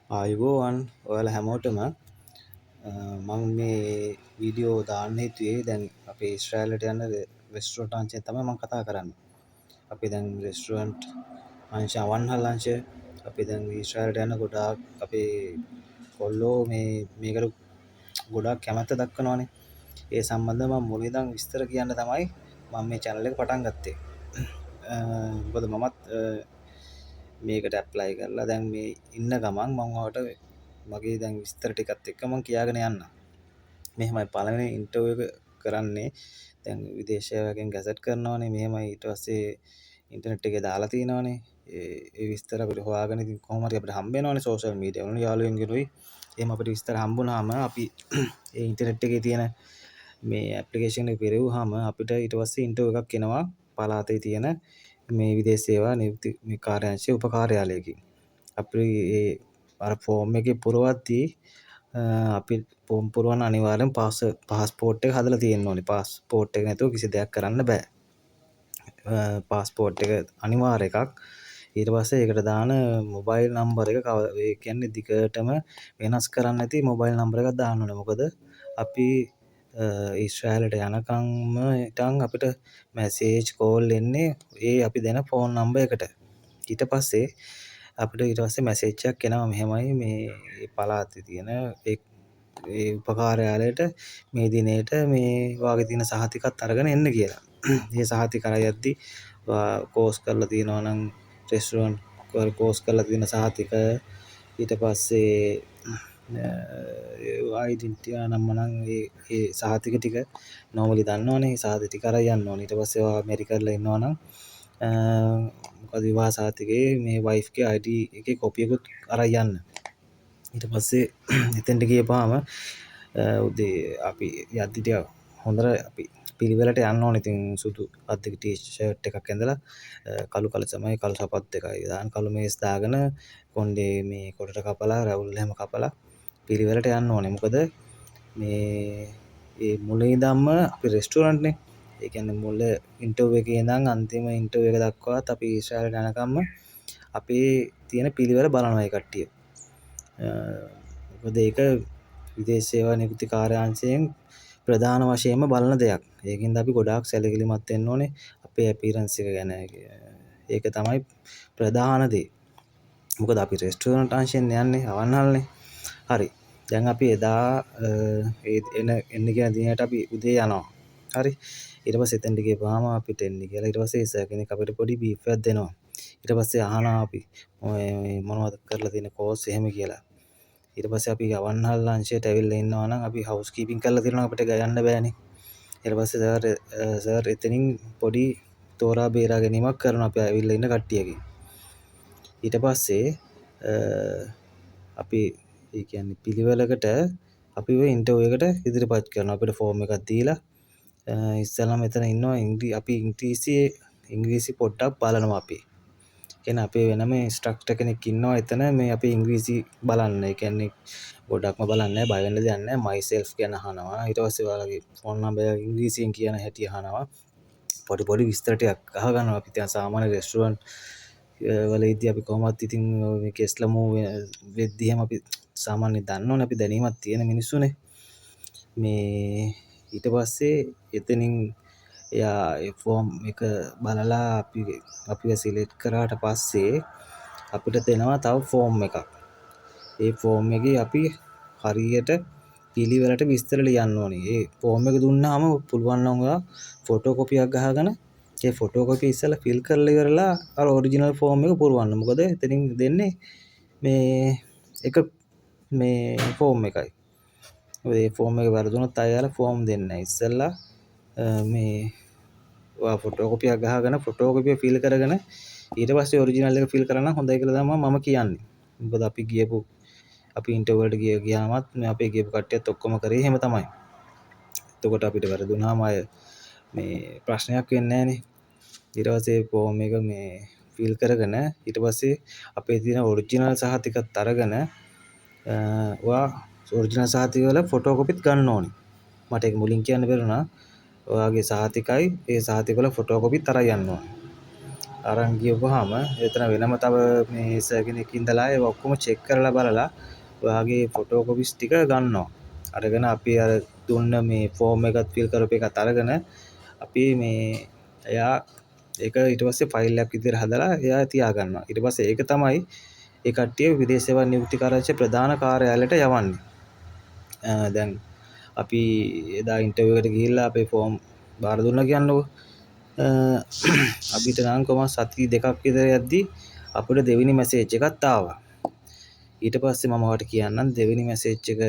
ආයුබෝවන් ඔයාලා හැමෝටම මම මේ වීඩියෝ දාන්න හිතුවේ දැන් අපේ ඊශ්‍රායලට යන රෙස්ටුරන්ට් අංශයෙන් තමයි මම කතා කරන්නේ. අපි දැන් රෙස්ටුරන්ට් අංශ අවන්හල් අංශය අපි දැන් ඊශ්‍රායලට යන ගොඩාක් අපේ කොල්ලෝ මේකට ගොඩාක් කැමැත්ත දක්වනවානේ. ඒ සම්බන්ධව මම මුලින් ඉඳන් විස්තර කියන්න තමයි මම මේ channel එක පටන් ගත්තේ. මොකද මමත් මේකට ඇප්ලයි කරලා දැන් මේ ඉන්න ගමන් මම ඔයාලට මගේ දැන් විස්තර ටිකත් එක්ක මම කියාගෙන යන්න. මෙහෙමයි පළවෙනි ඉන්ටර්විව් එක කරන්නේ. දැන් විදේශයකින් ගැසට් කරනවානේ. මෙහෙමයි ඊට පස්සේ ඉන්ටර්නෙට් එකේ දාලා තිනවනේ. ඒ විස්තර අපිට හොයාගෙන ඉතින් කොහොම හරි අපිට හම්බ වෙනවනේ සෝෂල් මීඩියා වල යාළුවෙන්ගෙනුයි. එහෙම අපිට විස්තර හම්බුනහම අපි ඒ ඉන්ටර්නෙට් එකේ තියෙන මේ ඇප්ලිකේෂන් එක පෙරෙව්වහම අපිට ඊට පස්සේ ඉන්ටර්විව් එකක් එනවා පළාතේ තියෙන මේ විදේශ සේවා නියුක්ති මේ කාර්යාංශයේ උපකාර්යාලයකින්. අපි ඒ අර ෆෝම් එකේ පුරවද්දී අපි ෆෝම් පුරවන අනිවාර්යෙන් පාස්පෝර්ට් එක හදලා තියෙන්න ඕනේ. පාස්පෝර්ට් එක නැතුව කිසි දෙයක් කරන්න බෑ. පාස්පෝර්ට් එක අනිවාර්ය එකක්. ඊට පස්සේ ඒකට දාන මොබයිල් නම්බර් එක ඒ කියන්නේ දිගටම වෙනස් කරන්න නැති මොබයිල් නම්බර් එකක් දාන්න ඕනේ. මොකද අපි ඊශ්‍රායලට යනකම්ම ඉතින් අපිට මැසේජ් කෝල් එන්නේ ඒ අපි දෙන ෆෝන් නම්බර් එකට. ඊට පස්සේ අපිට ඊට පස්සේ මැසේජ් එකක් එනවා මෙහෙමයි මේ පළාතේ තියෙන ඒ උපකාර්යාලයට මේ දිනේට මේ වාගේ තියෙන සහතිකත් අරගෙන එන්න කියලා. මේ සහතික අර යද්දි කෝස් කරලා තියෙනවා නම් රෙස්ටුරන්ට් කෝස් කරලා තියෙන සහතික ඊට පස්සේ අයිඩෙන්ටිටි නම්බර නම් ඒ සහතික ටික නෝමලි දන්නවනේ. සහතික ටික අරන් යන්න ඕනේ. ඊට පස්සේ ඔයා ඇමරිකාවල ඉන්නවා නම් මොකද විවාහ සහතිකේ මේ වයිෆ්ගේ ID එකේ කොපි එකකුත් අරන් යන්න. ඊට පස්සේ එතෙන්ට ගියපුවාම උදේ අපි යද්දි ටික හොඳට අපි පිළිවෙලට යන්න ඕනේ. ඉතින් සුදු අද්දක ටී-ෂර්ට් එකක් ඇඳලා කළු කලසමයි කළු සපත්තු දෙකයි දාන කළු මේස් දාගෙන කොණ්ඩේ මේ කොටට කපලා රැවුල් එහෙම කපලා පිළිවෙලට යන්න ඕනේ. මොකද මේ මුලින් ඉඳන්ම අපි රෙස්ටුරන්ට්නේ. ඒ කියන්නේ මුල ඉන්ටර්විව් එකේ ඉඳන් අන්තිම ඉන්ටර්විව් එක දක්වාත් අපි ඊශ්‍රායලට යනකම්ම අපේ තියෙන පිළිවෙල බලනවා ඒ කට්ටිය. මොකද ඒක විදේශ සේවා නිකුති කාර්යාංශයෙන් ප්‍රධාන වශයෙන්ම බලන දෙයක්. ඒකින්ද අපි ගොඩාක් සැලකිලිමත් වෙන්න ඕනේ අපේ අපියරන්ස් එක ගැන. ඒක තමයි ප්‍රධාන දේ. මොකද අපි රෙස්ටුරන්ට් අංශයෙන් යන්නේ අවන්හල්නේ. හරි. දැන් අපි එදා එන්න කියන දිනයට අපි උදේ යනවා. හරි. ඊට පස්සේ එතෙන්ට ගිහපුවාම අපිට එන්න කියලා ඊට පස්සේ සර් කෙනෙක් අපිට පොඩි බීෆ් එකක් දෙනවා. ඊට පස්සේ අහනවා අපි මොනවද කරලා තියෙන කෝස් එහෙම කියලා. ඊට පස්සේ අපි අවන්හල් අංශයට ඇවිල්ලා ඉන්නවා නම් අපි හවුස් කීපින් කරලා තියෙනවා අපිට යන්න බෑනේ. ඊට පස්සේ සර් එතනින් පොඩි තෝරා බේරා ගැනීමක් කරනවා අපි ඇවිල්ලා ඉන්න කට්ටියගෙන්. ඊට පස්සේ අපි ඒ කියන්නේ පිළිවෙලකට අපි ඔය ඉන්ටර්විව් එකට ඉදිරිපත් කරනවා. අපිට ෆෝම් එකක් දීලා ඉස්සෙල්ලාම එතන ඉන්නවා අපි ඉංග්‍රීසි පොඩ්ඩක් බලනවා අපි. කියන්නේ අපේ වෙනම ඉන්ස්ට්‍රක්ටර් කෙනෙක් ඉන්නවා එතන මේ අපේ ඉංග්‍රීසි බලන්න. ඒ කියන්නේ ගොඩක්ම බලන්නේ නැහැ, බය වෙන්න දෙයක් නැහැ. myself කියන අහනවා. ඊට පස්සේ ඔයාලගේ ෆෝන් නම්බර් එක ඉංග්‍රීසියෙන් කියන හැටි අහනවා. පොඩි විස්තර ටිකක් අහගන්නවා. අපි දැන් සාමාන්‍ය රෙස්ටුරන්ට් වලදී අපි කොහොමත් ඉතින් මේ කෙස්ලමු වෙද්දී එහෙම අපි සාමාන්‍යයෙන් දන්නවනේ අපි දැනීමක් තියෙන මිනිස්සුනේ. මේ ඊට පස්සේ එතනින් එයා ඒ ෆෝම් එක බලලා අපිව සිලෙක්ට් කරාට පස්සේ අපිට දෙනවා තව ෆෝම් එකක්. ඒ ෆෝම් එකේ අපි හරියට පිළිවෙලට විස්තර ලියන්න ඕනේ. ඒ ෆෝම් එක දුන්නාම පුළුවන් නම් ඔයා ෆොටෝ කොපියක් ගහගෙන ඒ ෆොටෝ කොපිය ඉස්සෙල්ලා ෆිල් කරලා ඉවරලා අර ඔරිජිනල් ෆෝම් එක පුරවන්න. මොකද එතනින් දෙන්නේ මේ එක මේ ෆෝම් එකයි. ඒ ෆෝම් එක වැරදුනොත් අයලා ෆෝම් දෙන්නේ නැහැ. ඉස්සෙල්ලා මේ ඔයා ෆොටෝ කොපියක් ගහගෙන ෆොටෝ කොපිය ෆිල් කරගෙන ඊට පස්සේ ඔරිජිනල් එක ෆිල් කරා නම් හොඳයි කියලා තමයි මම කියන්නේ. මොකද අපි ඉන්ටර්විව් වලට ගියාමත් මේ අපේ ගියපු කට්ටියත් ඔක්කොම කරේ එහෙම තමයි. එතකොට අපිට වැරදුනහම අය මේ ප්‍රශ්නයක් වෙන්නේ නැහනේ. ඊට පස්සේ ෆෝම් එක මේ ෆිල් කරගෙන ඊට පස්සේ අපේ තියෙන ඔරිජිනල් සහතිකත් අරගෙන ඔයා ඔරිජිනල් සහතික වල ෆොටෝ කොපිත් ගන්න ඕනේ. මට ඒක මුලින් කියන්න බැරුණා. ඔයාගේ සහතිකයි ඒ සහතික වල ෆොටෝ කොපිත් අරන් යන්න ඕනේ. අරන් ගියපුවාම එතන වෙනම තව මේ සර් කෙනෙක් ඉඳලා ඒව ඔක්කොම චෙක් කරලා බලලා ඔයාගේ ෆොටෝ කොපිස් ටික ගන්නවා. අරගෙන අපි අර දුන්න මේ ෆෝම් එකත් ෆිල් කරපු එකත් අරගෙන අපි මේ එයා ඒක ඊට පස්සේ ෆයිල් එකක් විදිහට හදලා එයා තියා ගන්නවා. ඊට පස්සේ ඒක තමයි ඒ කට්ටිය විදේශ සේවා නියුක්ති කාර්යාලයේ ප්‍රධාන කාර්යාලයට යවන්නේ. දැන් අපි එදා ඉන්ටර්විව් එකට ගිහිල්ලා අපේ ෆෝම් බාර දුන්නා කියන්නකෝ. අපිට නම් කොහොමද සති දෙකක් විතර යද්දි අපිට දෙවෙනි මැසේජ් එකක් ආවා. ඊට පස්සේ මම ඔයාලට කියන්නම් දෙවෙනි මැසේජ් එක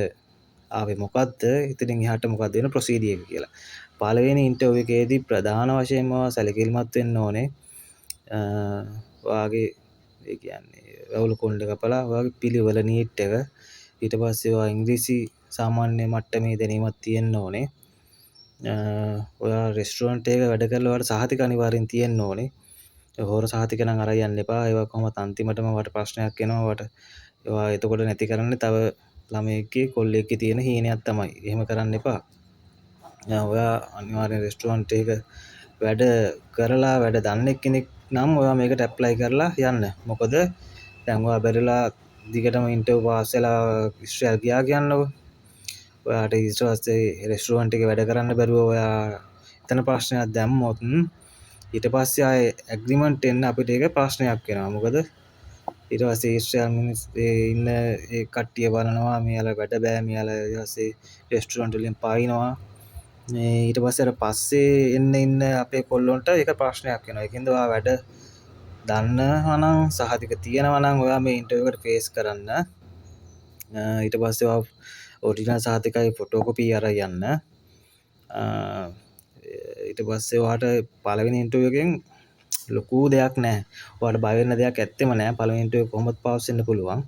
ආවේ මොකද්ද? ඉතින් එහාට මොකද්ද වෙන ප්‍රොසීඩියර් එක කියලා. පළවෙනි ඉන්ටර්විව් එකේදී ප්‍රධාන වශයෙන්ම සැලකිලිමත් වෙන්න ඕනේ. ඔයාගේ ඒ කියන්නේ රවුල කොණ්ඩ කපලා ඔයාගේ පිළිවෙල නීට් එක. ඊට පස්සේ ඔයා ඉංග්‍රීසි සාමාන්‍ය මට්ටමේ දැනීමක් තියෙන්න ඕනේ. ඔයා රෙස්ටුරන්ට් එකක වැඩ කරලා ඔයාලට සහතික අනිවාර්යෙන් තියෙන්න ඕනේ. හොර සහතික නම් අරන් යන්න එපා. ඒවා කොහොමද අන්තිමටම ඔයාලට ප්‍රශ්නයක් එනවා. ඔයාලට ඒවා එතකොට නැති කරන්නේ තව ළමයෙක්ගේ කොල්ලෙක්ගේ තියෙන හීනයක් තමයි. එහෙම කරන්න එපා. ඔයා අනිවාර්යෙන් රෙස්ටුරන්ට් එකක වැඩ කරලා වැඩ දන්න කෙනෙක් නම් ඔයා මේකට ඇප්ලයි කරලා යන්න. මොකද දැන් ඔයා බැරිලා දිගටම ඉන්ටර්විව් පාස් වෙලා ඉස්රායල් ගියා කියන්නකෝ. ඔයාට ඊට පස්සේ රෙස්ටුරන්ට් එකේ වැඩ කරන්න බැරුව ඔයා එතන ප්‍රශ්නයක් දැම්මොත් ඊට පස්සේ ආයේ ඇග්‍රීමන්ට් එන්න අපිට ඒක ප්‍රශ්නයක් වෙනවා. මොකද ඊට පස්සේ ඉස්රායල් මිනිස් ඉන්න ඒ කට්ටිය බලනවා මෙයාලා වැඩ බෑ මෙයාලා ඊට පස්සේ රෙස්ටුරන්ට් වලින් පායිනවා. මේ ඊට පස්සේ අර පස්සේ ඉන්න අපේ කොල්ලොන්ට ඒක ප්‍රශ්නයක් වෙනවා. ඒකින්ද ඔයා වැඩ දන්නවා නම් සහතික තියෙනවා නම් ඔයා මේ ඉන්ටර්විව් එකට ෆේස් කරන්න. ඊට පස්සේ ඔයා ඔරිජිනල් සහතිකයි ෆොටෝකොපි අරන් යන්න. ඊට පස්සේ ඔයාට පළවෙනි ඉන්ටර්විව් එකෙන් ලොකු දෙයක් නැහැ. ඔයාලට බය වෙන්න දෙයක් ඇත්තෙම නැහැ. පළවෙනි ඉන්ටර්විව් එක කොහොමද පාස් වෙන්න පුළුවන්.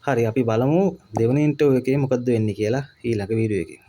හරි අපි බලමු දෙවෙනි ඉන්ටර්විව් එකේ මොකද්ද වෙන්නේ කියලා ඊළඟ වීඩියෝ එකේ.